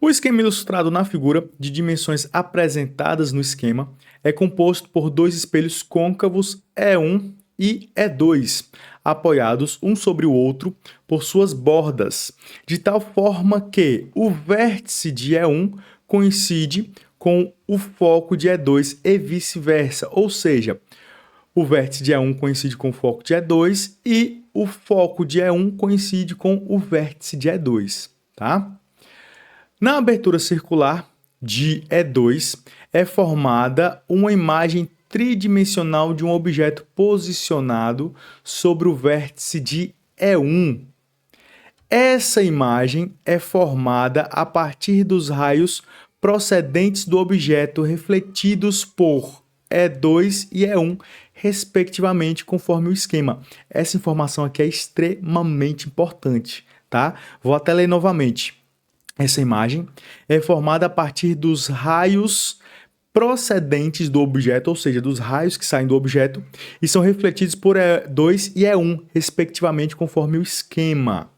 O esquema ilustrado na figura, de dimensões apresentadas no esquema, é composto por dois espelhos côncavos E1 e E2, apoiados um sobre o outro por suas bordas, de tal forma que o vértice de E1 coincide com o foco de E2 e vice-versa, ou seja, o vértice de E1 coincide com o foco de E2 e o foco de E1 coincide com o vértice de E2, tá? Na abertura circular de E2 é formada uma imagem tridimensional de um objeto posicionado sobre o vértice de E1. Essa imagem é formada a partir dos raios procedentes do objeto refletidos por E2 e E1, respectivamente, conforme o esquema. Essa informação aqui é extremamente importante, tá? Vou até ler novamente. Essa imagem é formada a partir dos raios procedentes do objeto, ou seja, dos raios que saem do objeto, e são refletidos por E2 e E1, respectivamente, conforme o esquema.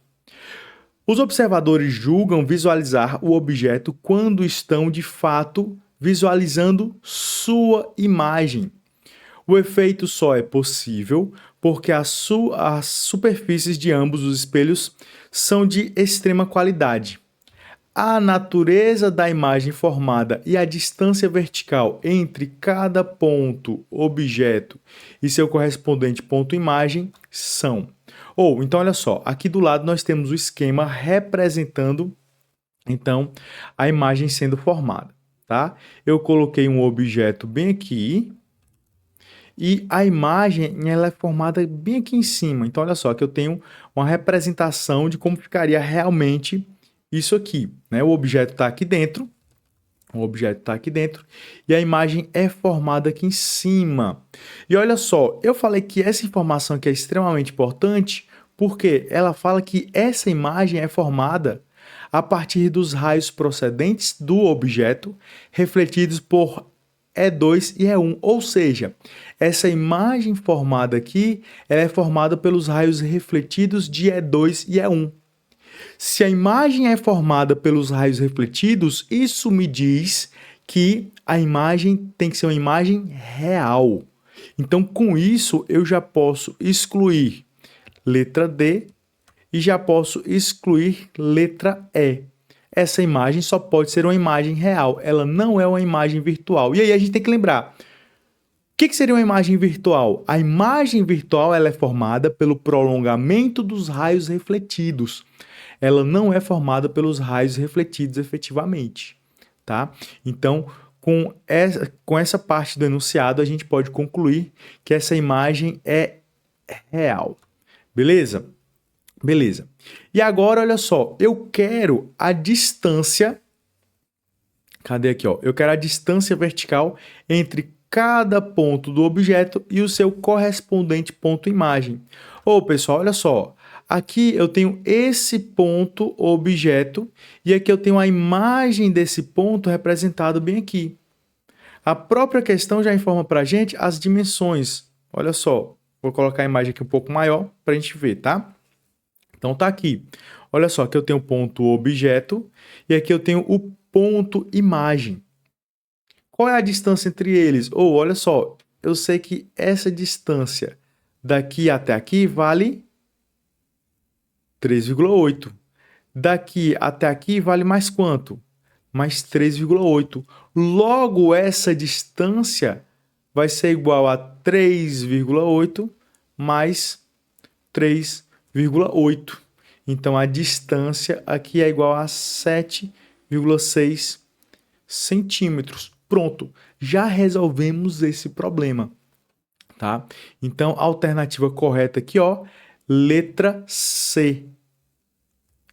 Os observadores julgam visualizar o objeto quando estão, de fato, visualizando sua imagem. O efeito só é possível porque as superfícies de ambos os espelhos são de extrema qualidade. A natureza da imagem formada e a distância vertical entre cada ponto objeto e seu correspondente ponto imagem são. Então olha só, aqui do lado nós temos o esquema representando então a imagem sendo formada, tá? Eu coloquei um objeto bem aqui e a imagem ela é formada bem aqui em cima. Então olha só, que eu tenho uma representação de como ficaria realmente isso aqui, né? O objeto está aqui dentro, e a imagem é formada aqui em cima. E olha só, eu falei que essa informação aqui é extremamente importante porque ela fala que essa imagem é formada a partir dos raios procedentes do objeto refletidos por E2 e E1, ou seja, essa imagem formada aqui ela é formada pelos raios refletidos de E2 e E1. Se a imagem é formada pelos raios refletidos, isso me diz que a imagem tem que ser uma imagem real. Então, com isso, eu já posso excluir letra D e já posso excluir letra E. Essa imagem só pode ser uma imagem real, ela não é uma imagem virtual. E aí a gente tem que lembrar, o que seria uma imagem virtual? A imagem virtual ela é formada pelo prolongamento dos raios refletidos. Ela não é formada pelos raios refletidos efetivamente, tá? Então, com essa parte do enunciado, a gente pode concluir que essa imagem é real. Beleza? Beleza. E agora, olha só, eu quero a distância... Cadê aqui, ó? Eu quero a distância vertical entre cada ponto do objeto e o seu correspondente ponto imagem. Pessoal, olha só. Aqui eu tenho esse ponto objeto e aqui eu tenho a imagem desse ponto representado bem aqui. A própria questão já informa para a gente as dimensões. Olha só, vou colocar a imagem aqui um pouco maior para a gente ver, tá? Então tá aqui. Olha só, aqui eu tenho o ponto objeto e aqui eu tenho o ponto imagem. Qual é a distância entre eles? Olha só, eu sei que essa distância daqui até aqui vale 3,8. Daqui até aqui vale mais quanto? Mais 3,8. Logo, essa distância vai ser igual a 3,8 mais 3,8. Então, a distância aqui é igual a 7,6 centímetros. Pronto, já resolvemos esse problema, tá? Então, a alternativa correta aqui, ó, letra C.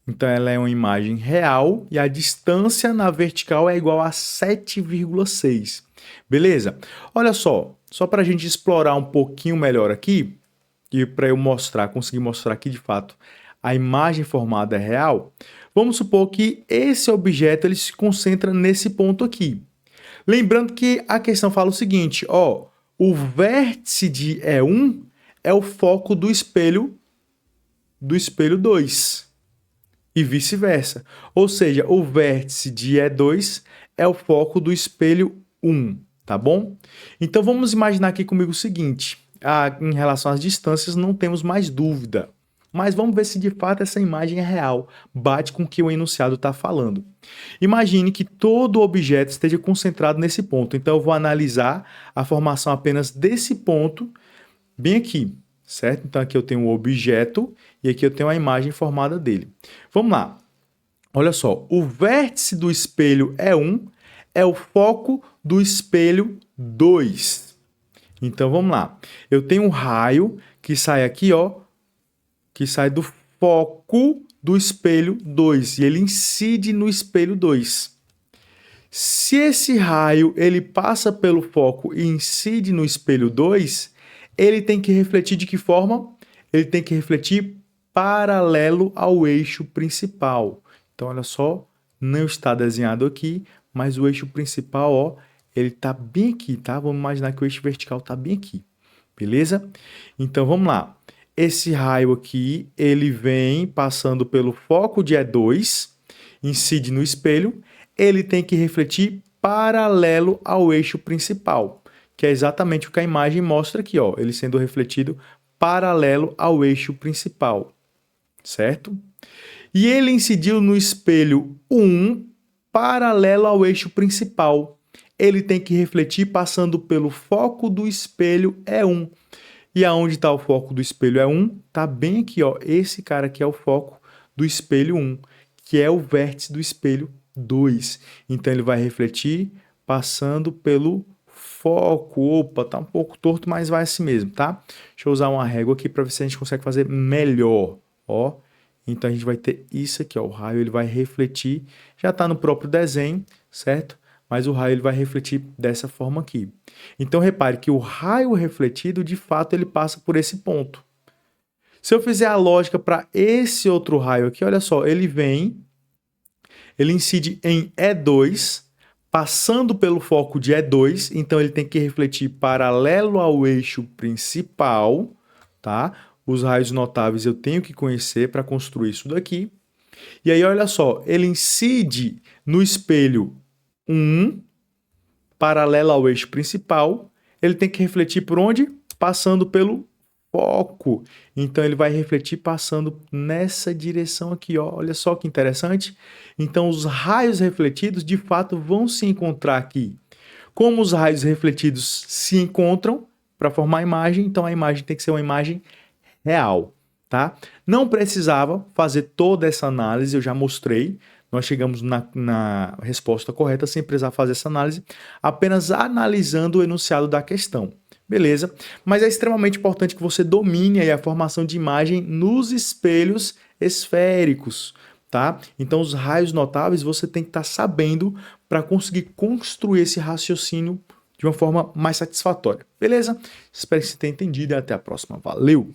Então, ela é uma imagem real e a distância na vertical é igual a 7,6. Beleza? Olha só para a gente explorar um pouquinho melhor aqui, e para eu conseguir mostrar que de fato a imagem formada é real, vamos supor que esse objeto ele se concentra nesse ponto aqui. Lembrando que a questão fala o seguinte, ó, o vértice de E1 é o foco do espelho 2. e vice-versa. Ou seja, o vértice de E2 é o foco do espelho 1, tá bom? Então vamos imaginar aqui comigo o seguinte, em relação às distâncias não temos mais dúvida, mas vamos ver se de fato essa imagem é real, bate com o que o enunciado está falando. Imagine que todo objeto esteja concentrado nesse ponto, então eu vou analisar a formação apenas desse ponto, bem aqui, certo? Então aqui eu tenho o objeto e aqui eu tenho a imagem formada dele. Vamos lá. Olha só, o vértice do espelho E1 é o foco do espelho 2. Então vamos lá. Eu tenho um raio que sai aqui, ó, que sai do foco do espelho 2 e ele incide no espelho 2. Se esse raio ele passa pelo foco e incide no espelho 2, ele tem que refletir de que forma? Ele tem que refletir paralelo ao eixo principal. Então, olha só, não está desenhado aqui, mas o eixo principal, ó, ele está bem aqui, tá? Vamos imaginar que o eixo vertical está bem aqui, beleza? Então, vamos lá. Esse raio aqui, ele vem passando pelo foco de E2, incide no espelho, ele tem que refletir paralelo ao eixo principal, que é exatamente o que a imagem mostra aqui, ó, ele sendo refletido paralelo ao eixo principal, certo? E ele incidiu no espelho 1 paralelo ao eixo principal. Ele tem que refletir passando pelo foco do espelho E1. E aonde está o foco do espelho E1? Está bem aqui, ó. Esse cara aqui é o foco do espelho 1, que é o vértice do espelho 2. Então ele vai refletir passando pelo foco. Opa, tá um pouco torto, mas vai assim mesmo, tá? Deixa eu usar uma régua aqui para ver se a gente consegue fazer melhor, ó. Então a gente vai ter isso aqui, ó, o raio ele vai refletir, já está no próprio desenho, certo? Mas o raio ele vai refletir dessa forma aqui. Então repare que o raio refletido, de fato, ele passa por esse ponto. Se eu fizer a lógica para esse outro raio aqui, olha só, ele vem, ele incide em E2, passando pelo foco de E2, então ele tem que refletir paralelo ao eixo principal, tá? Os raios notáveis eu tenho que conhecer para construir isso daqui. E aí, olha só, ele incide no espelho 1, paralelo ao eixo principal. Ele tem que refletir por onde? Passando pelo foco. Então, ele vai refletir passando nessa direção aqui, ó. Olha só que interessante. Então, os raios refletidos, de fato, vão se encontrar aqui. Como os raios refletidos se encontram para formar a imagem, então a imagem tem que ser uma imagem real, tá? Não precisava fazer toda essa análise, eu já mostrei, nós chegamos na resposta correta sem precisar fazer essa análise, apenas analisando o enunciado da questão, beleza? Mas é extremamente importante que você domine aí a formação de imagem nos espelhos esféricos, tá? Então os raios notáveis você tem que estar sabendo para conseguir construir esse raciocínio de uma forma mais satisfatória, beleza? Espero que você tenha entendido e até a próxima. Valeu!